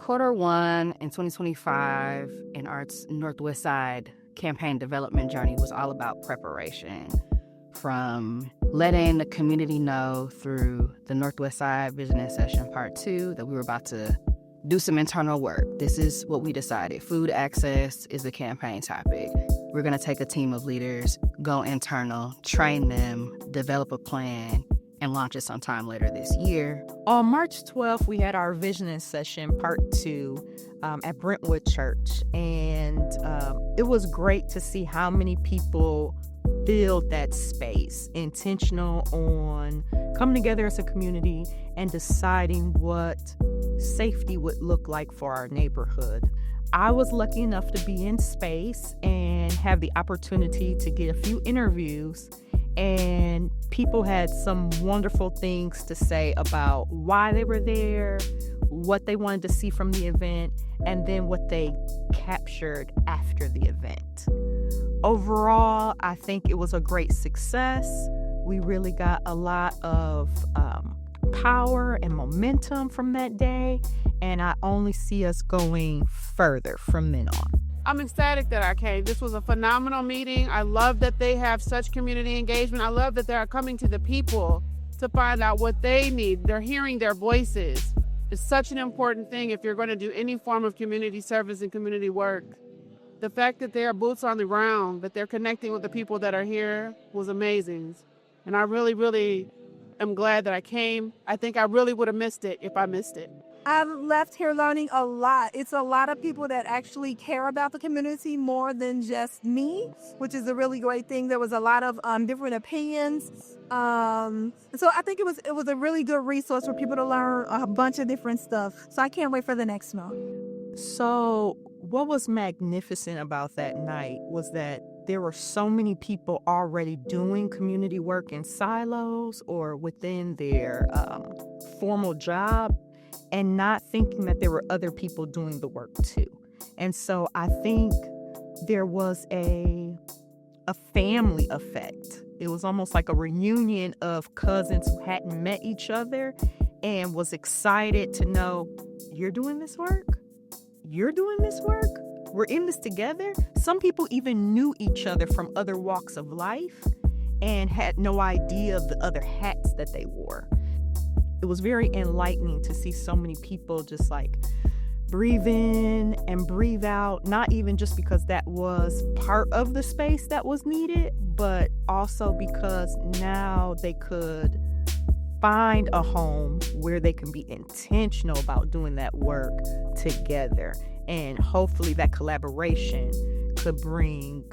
Quarter one in 2025 in AART's Northwest Side campaign development journey was all about preparation, from letting the community know through the Northwest Side Visioning Session Part 2 that we were about to do some internal work. This is what we decided. Food access is the campaign topic. We're going to take a team of leaders, go internal, train them, develop a plan, and launch it sometime later this year. On March 12th, we had our Visioning Session Part 2 at Brentwood Church. And it was great to see how many people filled that space, intentional on coming together as a community and deciding what safety would look like for our neighborhood. I was lucky enough to be in space and have the opportunity to get a few interviews, and people had some wonderful things to say about why they were there, what they wanted to see from the event, and then what they captured after the event. Overall, I think it was a great success. We really got a lot of power and momentum from that day, and I only see us going further from then on. I'm ecstatic that I came. This was a phenomenal meeting. I love that they have such community engagement. I love that they are coming to the people to find out what they need. They're hearing their voices. It's such an important thing if you're going to do any form of community service and community work. The fact that they are boots on the ground, that they're connecting with the people that are here was amazing. And I really, really am glad that I came. I think I really would have missed it if I missed it. I've left here learning a lot. It's a lot of people that actually care about the community more than just me, which is a really great thing. There was a lot of different opinions. So I think it was a really good resource for people to learn a bunch of different stuff. So I can't wait for the next one. So what was magnificent about that night was that there were so many people already doing community work in silos or within their formal job, and not thinking that there were other people doing the work too. And so I think there was a family effect. It was almost like a reunion of cousins who hadn't met each other and was excited to know, you're doing this work? You're doing this work? We're in this together? Some people even knew each other from other walks of life and had no idea of the other hats that they wore. It was very enlightening to see so many people just like breathe in and breathe out, not even just because that was part of the space that was needed, but also because now they could find a home where they can be intentional about doing that work together. And hopefully that collaboration could bring,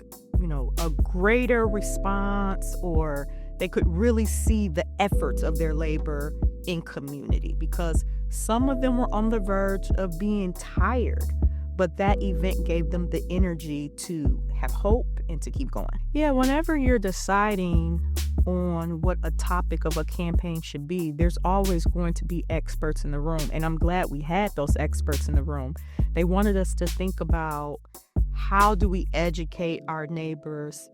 a greater response, or they could really see the efforts of their labor in community, because some of them were on the verge of being tired, but that event gave them the energy to have hope and to keep going. Yeah, whenever you're deciding on what a topic of a campaign should be, there's always going to be experts in the room, and I'm glad we had those experts in the room. They wanted us to think about, how do we educate our neighbors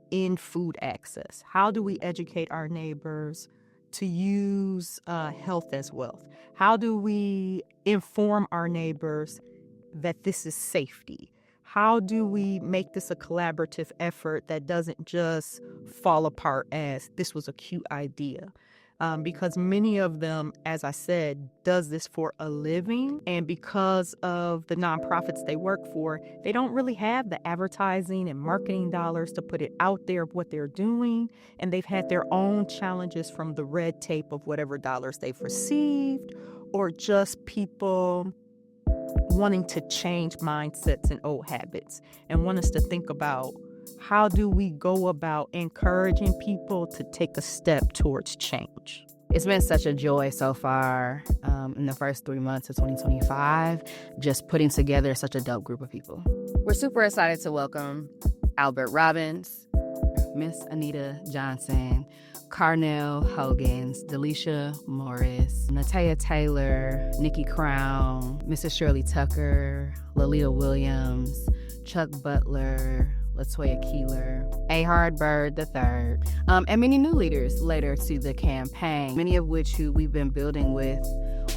in food access? How do we educate our neighbors to use health as wealth? How do we inform our neighbors that this is safety? How do we make this a collaborative effort that doesn't just fall apart as this was a cute idea? Because many of them, as I said, does this for a living. And because of the nonprofits they work for, they don't really have the advertising and marketing dollars to put it out there of what they're doing. And they've had their own challenges from the red tape of whatever dollars they've received, or just people wanting to change mindsets and old habits, and want us to think about, how do we go about encouraging people to take a step towards change? It's been such a joy so far in the first 3 months of 2025, just putting together such a dope group of people. We're super excited to welcome Albert Robbins, Miss Anita Johnson, Carnell Hogans, Delisha Morris, Natea Taylor, Nikki Crown, Mrs. Shirley Tucker, Lalita Williams, Chuck Butler, Latoya Keeler, AART Bird III, and many new leaders later to the campaign, many of which who we've been building with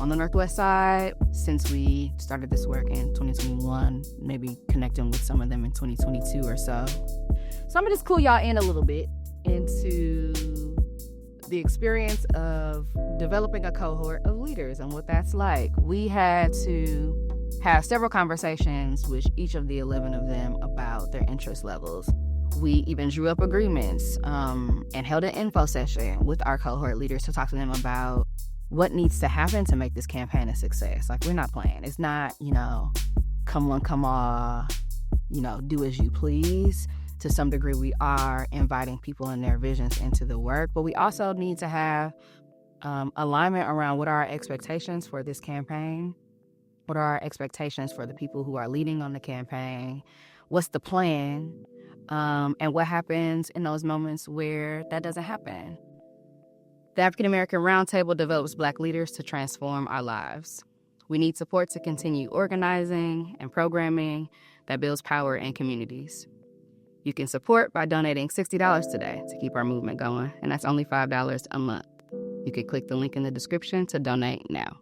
on the Northwest side since we started this work in 2021, maybe connecting with some of them in 2022 or so. So I'm gonna just clue y'all in a little bit into the experience of developing a cohort of leaders and what that's like. We had to have several conversations with each of the 11 of them about their interest levels. We even drew up agreements and held an info session with our cohort leaders to talk to them about what needs to happen to make this campaign a success. Like, we're not playing. It's not, come one, come all, do as you please. To some degree, we are inviting people and their visions into the work, but we also need to have alignment around what are our expectations for this campaign. What are our expectations for the people who are leading on the campaign? What's the plan? And what happens in those moments where that doesn't happen? The African American Roundtable develops Black leaders to transform our lives. We need support to continue organizing and programming that builds power in communities. You can support by donating $60 today to keep our movement going, and that's only $5 a month. You can click the link in the description to donate now.